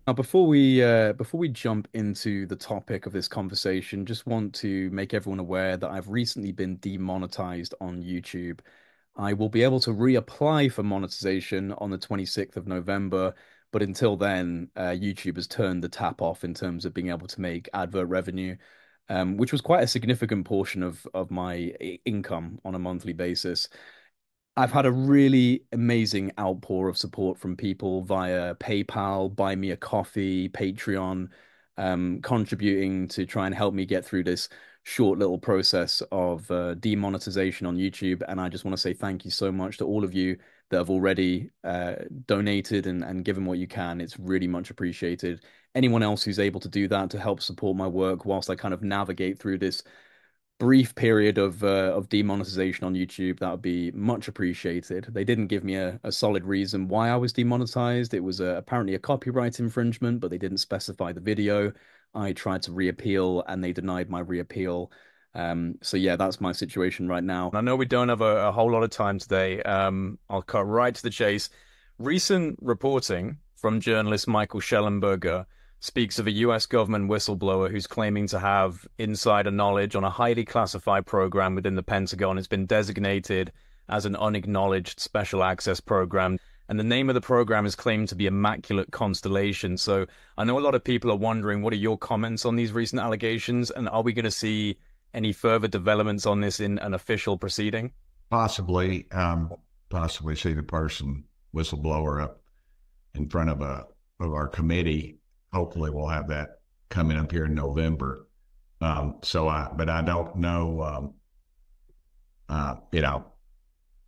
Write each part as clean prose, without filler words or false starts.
Now, before we jump into the topic of this conversation, just want to make everyone aware that I've recently been demonetized on YouTube. I will be able to reapply for monetization on the 26th of November, but until then, YouTube has turned the tap off in terms of being able to make advert revenue, which was quite a significant portion of my income on a monthly basis. I've had a really amazing outpour of support from people via PayPal, Buy Me a Coffee, Patreon, contributing to try and help me get through this short little process of demonetization on YouTube. And I just want to say thank you so much to all of you that have already donated and given what you can. It's really much appreciated. Anyone else who's able to do that to help support my work whilst I kind of navigate through this brief period of demonetization on YouTube, that would be much appreciated. They didn't give me a solid reason why I was demonetized. It was apparently a copyright infringement, but they didn't specify the video. I tried to reappeal and they denied my reappeal. So yeah, that's my situation right now. I know we don't have a whole lot of time today. I'll cut right to the chase. Recent reporting from journalist Michael Schellenberger speaks of a US government whistleblower who's claiming to have insider knowledge on a highly classified program within the Pentagon. It's been designated as an unacknowledged special access program. And the name of the program is claimed to be Immaculate Constellation. So I know a lot of people are wondering, what are your comments on these recent allegations? And are we going to see any further developments on this in an official proceeding? Possibly, possibly see the person whistleblower up in front of our committee. Hopefully, we'll have that coming up here in November. But I don't know.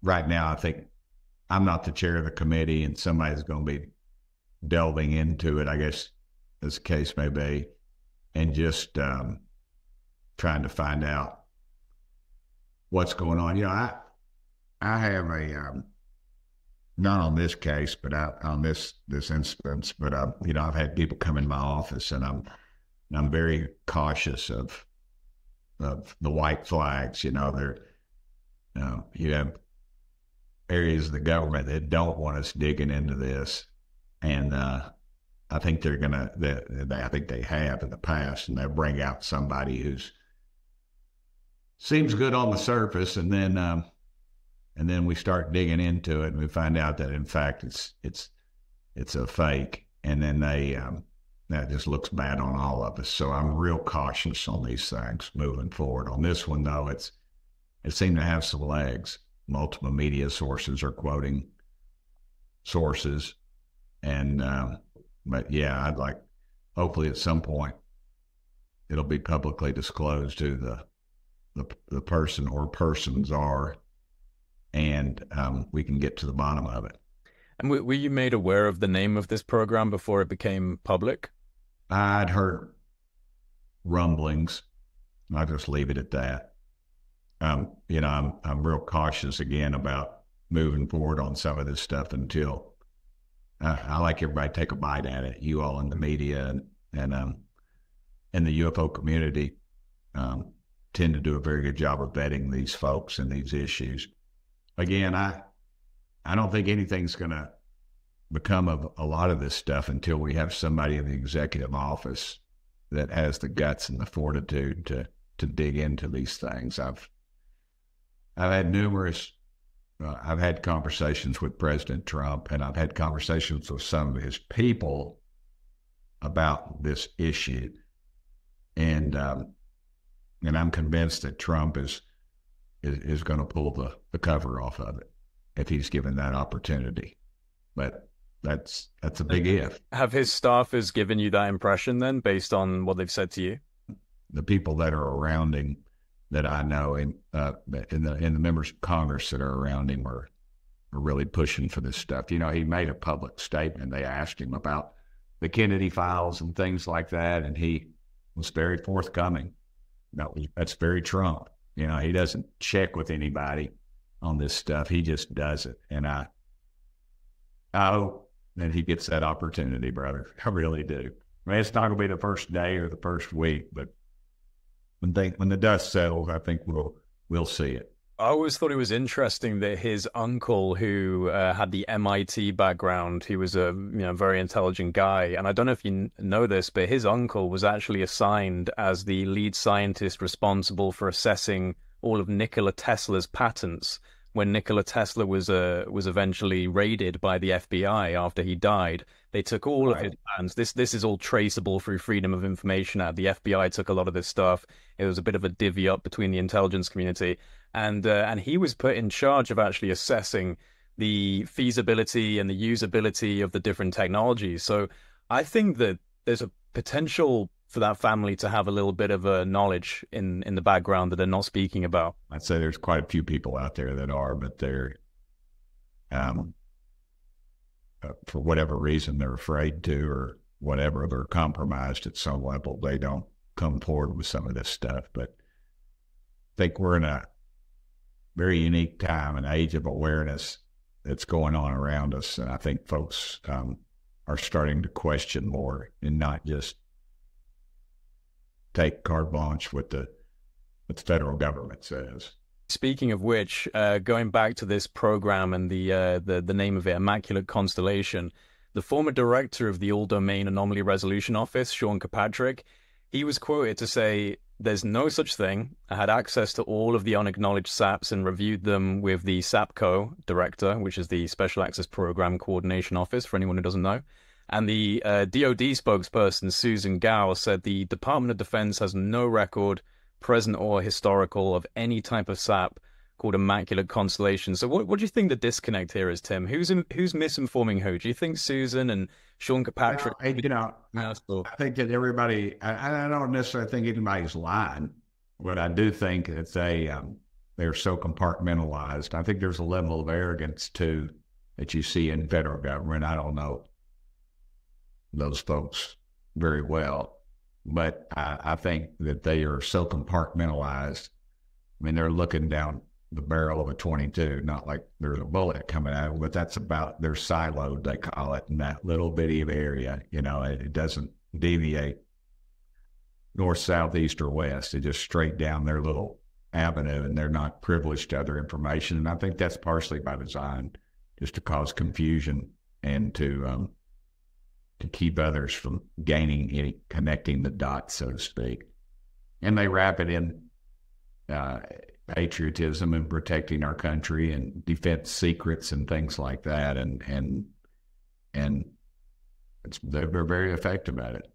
Right now, I think I'm not the chair of the committee, and somebody's going to be delving into it, I guess, as the case may be, and just trying to find out what's going on. I have a not on this case, but on this instance. But I've had people come in my office, and I'm very cautious of the white flags. You have areas of the government that don't want us digging into this, and I think they're gonna. I think they have in the past, and they'll bring out somebody who's seems good on the surface, and then we start digging into it, and we find out that in fact it's a fake, and then that just looks bad on all of us. So I'm real cautious on these things moving forward. On this one though, it seemed to have some legs. Multiple media sources are quoting sources, and but yeah, I'd like hopefully at some point it'll be publicly disclosed who the person or persons are, and we can get to the bottom of it. And were you made aware of the name of this program before it became public? I'd heard rumblings. I'll just leave it at that. I'm real cautious again about moving forward on some of this stuff until I like everybody to take a bite at it. You all in the media and the UFO community tend to do a very good job of vetting these folks and these issues. Again, I don't think anything's going to become of a lot of this stuff until we have somebody in the executive office that has the guts and the fortitude to dig into these things. I've had numerous. I've had conversations with President Trump, and I've had conversations with some of his people about this issue, and I'm convinced that Trump is going to pull the cover off of it if he's given that opportunity. But that's a big if. Have his staffers given you that impression then, based on what they've said to you? The people that are around him, that I know, and in the members of Congress that are around him are really pushing for this stuff. He made a public statement. They asked him about the Kennedy files and things like that, and he was very forthcoming. That's very Trump. He doesn't check with anybody on this stuff. He just does it. And I hope that he gets that opportunity, brother. I really do. I mean, it's not going to be the first day or the first week, but when the dust settles, I think we'll see it. I always thought it was interesting that his uncle, who had the MIT background, he was a very intelligent guy, and I don't know if you know this, but his uncle was actually assigned as the lead scientist responsible for assessing all of Nikola Tesla's patents when Nikola Tesla was eventually raided by the FBI after he died. They took all of his Right. patents. This is all traceable through Freedom of Information Act. The FBI took a lot of this stuff. It was a bit of a divvy up between the intelligence community and he was put in charge of actually assessing the feasibility and the usability of the different technologies. So I think that there's a potential for that family to have a little bit of a knowledge in the background that they're not speaking about. I'd say there's quite a few people out there that are, but they're, um, for whatever reason, they're afraid to, or whatever, they're compromised at some level. They don't come forward with some of this stuff. But I think we're in a very unique time, an age of awareness that's going on around us. And I think folks are starting to question more and not just take carte blanche with what the federal government says. Speaking of which, going back to this program and the name of it, Immaculate Constellation, the former director of the All Domain Anomaly Resolution Office, Sean Kirkpatrick, he was quoted to say, "There's no such thing. I had access to all of the unacknowledged SAPs and reviewed them with the SAPCO director, which is the Special Access Program Coordination Office, for anyone who doesn't know." And the DoD spokesperson, Susan Gao, said the Department of Defense has no record, present or historical, of any type of SAP called Immaculate Constellation. So what do you think the disconnect here is, Tim? Who's misinforming who? Do you think Susan and Sean Kirkpatrick? Well, I think that everybody, I don't necessarily think anybody's lying, but I do think that they're so compartmentalized. I think there's a level of arrogance too that you see in federal government. I don't know those folks very well, but I think that they are so compartmentalized. I mean, they're looking down the barrel of a 22, not like there's a bullet coming out, but they're siloed, they call it, in that little bitty of area. It doesn't deviate north, south, east, or west. It just straight down their little avenue, and they're not privileged to other information. And I think that's partially by design, just to cause confusion and to keep others from connecting the dots, so to speak. And they wrap it in patriotism and protecting our country and defense secrets and things like that. And they're very effective at it.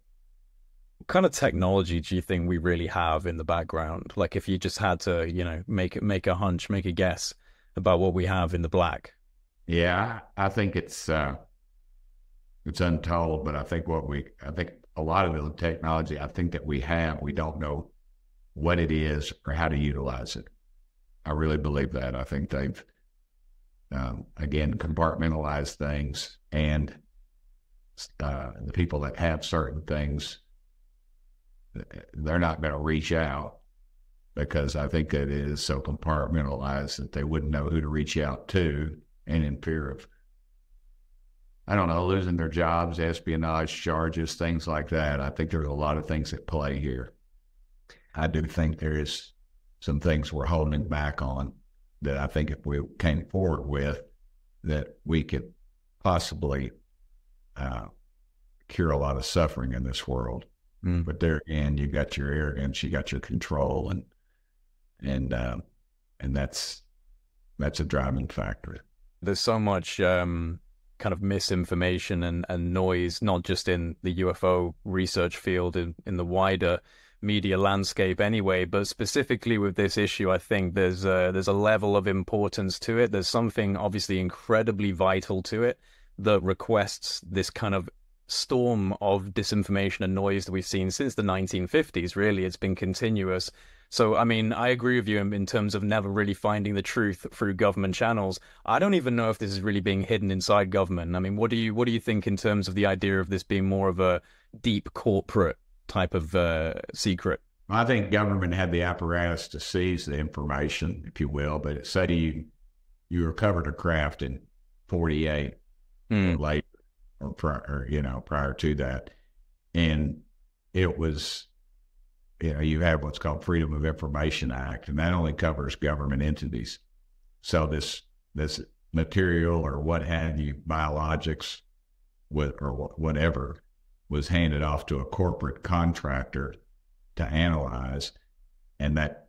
What kind of technology do you think we really have in the background? Like, if you just had to, make a hunch, make a guess about what we have in the black. Yeah, I think it's untold, but I think a lot of the technology I think that we have, we don't know what it is or how to utilize it. I really believe that. I think they've, again, compartmentalized things, and the people that have certain things, they're not going to reach out, because I think that it is so compartmentalized that they wouldn't know who to reach out to, and in fear of, I don't know, losing their jobs, espionage charges, things like that. I think there's a lot of things at play here. I do think there is some things we're holding back on that I think if we came forward with, that we could possibly cure a lot of suffering in this world. But there again, you got your arrogance, you got your control, and that's a driving factor. There's so much kind of misinformation and noise, not just in the UFO research field, in the wider media landscape anyway, but specifically with this issue, I think there's a level of importance to it. There's something obviously incredibly vital to it that requests this kind of storm of disinformation and noise that we've seen since the 1950s. Really, it's been continuous. So, I mean, I agree with you in terms of never really finding the truth through government channels. I don't even know if this is really being hidden inside government. I mean, what do you think in terms of the idea of this being more of a deep corporate type of secret? I think government had the apparatus to seize the information, if you will, but say you recovered a craft in 48 or later, or prior to that, and it was you have what's called Freedom of Information Act, and that only covers government entities. So this material or what have you, biologics, or whatever, was handed off to a corporate contractor to analyze, and that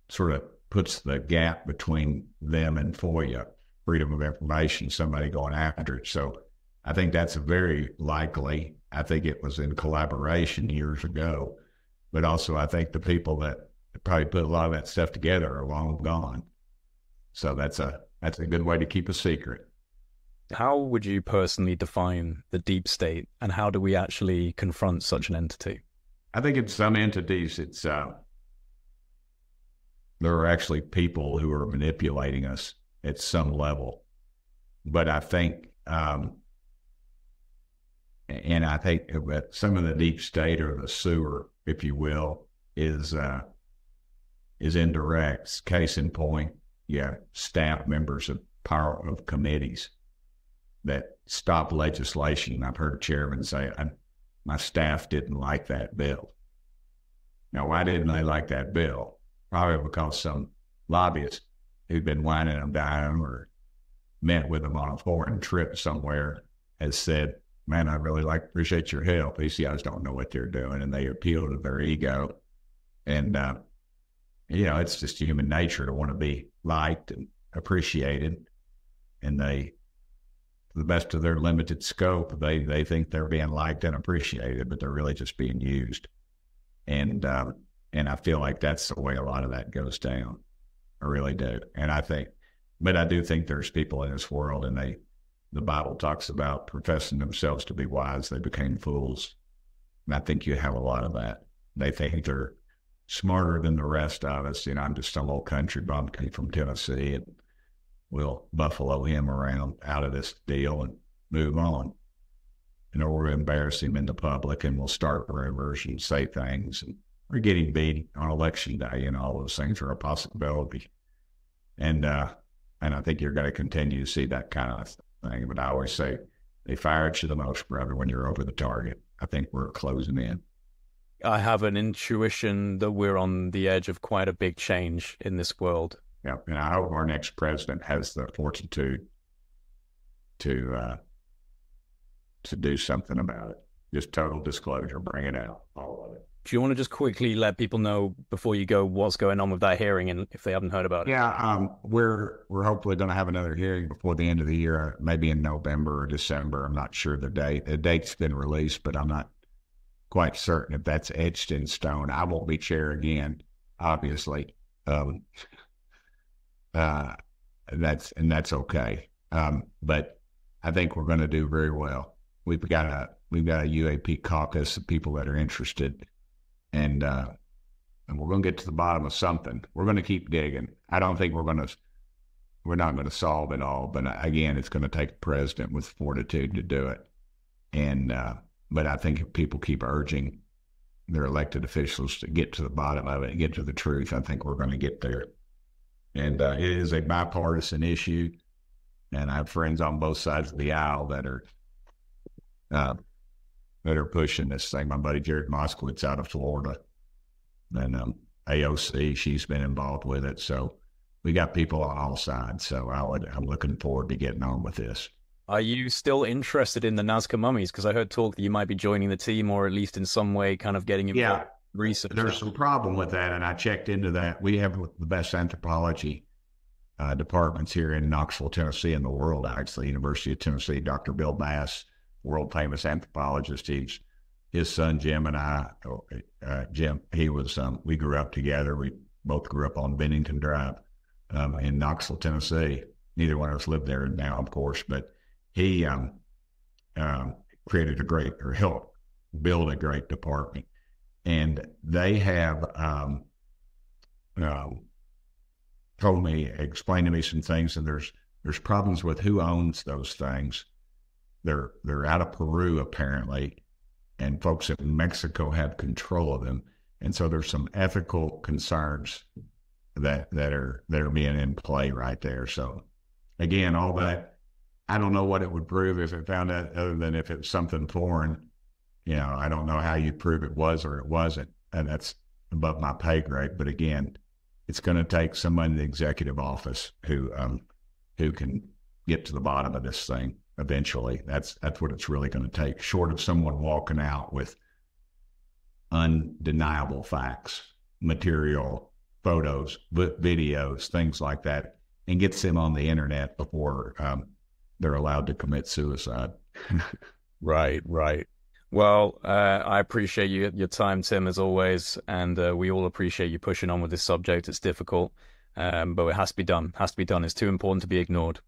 sort of puts the gap between them and FOIA, Freedom of Information, somebody going after it. So I think that's very likely. I think it was in collaboration years ago, but also I think the people that probably put a lot of that stuff together are long gone. So that's a good way to keep a secret. How would you personally define the deep state, and how do we actually confront such an entity? I think in some entities, it's there are actually people who are manipulating us at some level. But I think, and I think that some of the deep state, or the sewer, if you will, is indirect. Case in point, you have staff members of committees that stop legislation. I've heard chairmen say, my staff didn't like that bill. Now, why didn't they like that bill? Probably because some lobbyist who'd been whining them down or met with them on a foreign trip somewhere has said, man, I really appreciate your help. These guys don't know what they're doing, and they appeal to their ego. And, it's just human nature to want to be liked and appreciated. And they, to the best of their limited scope, they think they're being liked and appreciated, but they're really just being used. And I feel like that's the way a lot of that goes down. I really do. And I do think there's people in this world, and the Bible talks about professing themselves to be wise, they became fools. And I think you have a lot of that. They think they're smarter than the rest of us. I'm just a little country bumpkin from Tennessee, and we'll buffalo him around out of this deal and move on. Or we'll embarrass him in the public, and we'll start rumors and say things. And we're getting beat on election day, and all those things are a possibility. And I think you're going to continue to see that kind of thing. But I always say, they fire at you the most, brother, when you're over the target. I think we're closing in. I have an intuition that we're on the edge of quite a big change in this world. Yeah, and I hope our next president has the fortitude to do something about it. Just total disclosure, bring it out, all of it. Do you want to just quickly let people know before you go what's going on with that hearing, and if they haven't heard about it? Yeah, we're hopefully going to have another hearing before the end of the year, maybe in November or December. I'm not sure the date. The date's been released, but I'm not quite certain if that's etched in stone. I won't be chair again, obviously. That's okay. But I think we're going to do very well. We've got a UAP caucus of people that are interested, and we're going to get to the bottom of something. We're going to keep digging. I don't think we're not going to solve it all, but again, it's going to take a president with fortitude to do it. And but I think if people keep urging their elected officials to get to the bottom of it and get to the truth, I think we're going to get there. And it is a bipartisan issue, and I have friends on both sides of the aisle that are pushing this thing. My buddy Jared Moskowitz out of Florida, and AOC, she's been involved with it. So we got people on all sides. So I'm looking forward to getting on with this. Are you still interested in the Nazca mummies? Because I heard talk that you might be joining the team, or at least in some way kind of getting involved. Yeah, research. There's some problem with that, and I checked into that. We have the best anthropology departments here in Knoxville, Tennessee, in the world, actually. University of Tennessee, Dr. Bill Bass, world famous anthropologist. His son Jim and I, Jim, he was we grew up together. We both grew up on Bennington Drive in Knoxville, Tennessee. Neither one of us live there now, of course, but he created helped build a great department. And they have explained to me some things, and there's problems with who owns those things. They're out of Peru apparently, and folks in Mexico have control of them, and so there's some ethical concerns that are being in play right there. So again, all that, I don't know what it would prove if it found out, other than if it's something foreign. I don't know how you prove it was or it wasn't, and that's above my pay grade. But again, it's going to take someone in the executive office who can get to the bottom of this thing eventually. That's what it's really going to take, short of someone walking out with undeniable facts, material, photos, videos, things like that, and gets them on the internet before they're allowed to commit suicide. Right, right. Well, I appreciate your time, Tim, as always, and we all appreciate you pushing on with this subject. It's difficult, but it has to be done. Has to be done. It's too important to be ignored.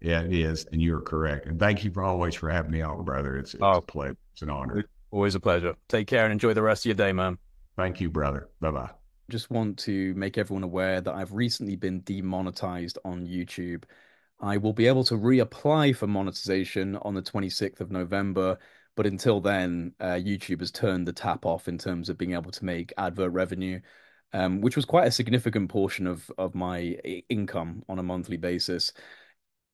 Yeah, it is, and you're correct. And thank you for having me on, brother. It's a pleasure. It's an honor. Always a pleasure. Take care and enjoy the rest of your day, man. Thank you, brother. Bye-bye. Just want to make everyone aware that I've recently been demonetized on YouTube. I will be able to reapply for monetization on the 26th of November, but until then, YouTube has turned the tap off in terms of being able to make advert revenue, which was quite a significant portion of my income on a monthly basis.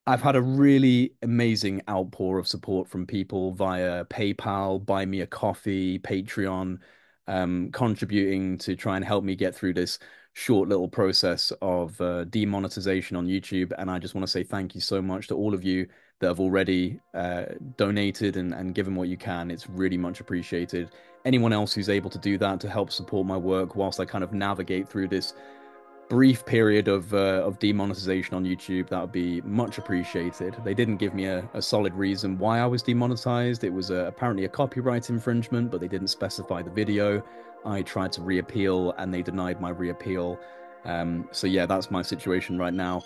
I've had a really amazing outpour of support from people via PayPal, Buy Me a Coffee, Patreon, contributing to try and help me get through this short little process of demonetization on YouTube. And I just want to say thank you so much to all of you that have already donated and given what you can. It's really much appreciated. Anyone else who's able to do that to help support my work whilst I kind of navigate through this brief period of demonetization on YouTube, that would be much appreciated. They didn't give me a solid reason why I was demonetized. It was apparently a copyright infringement, but they didn't specify the video. I tried to reappeal and they denied my reappeal. So yeah, that's my situation right now.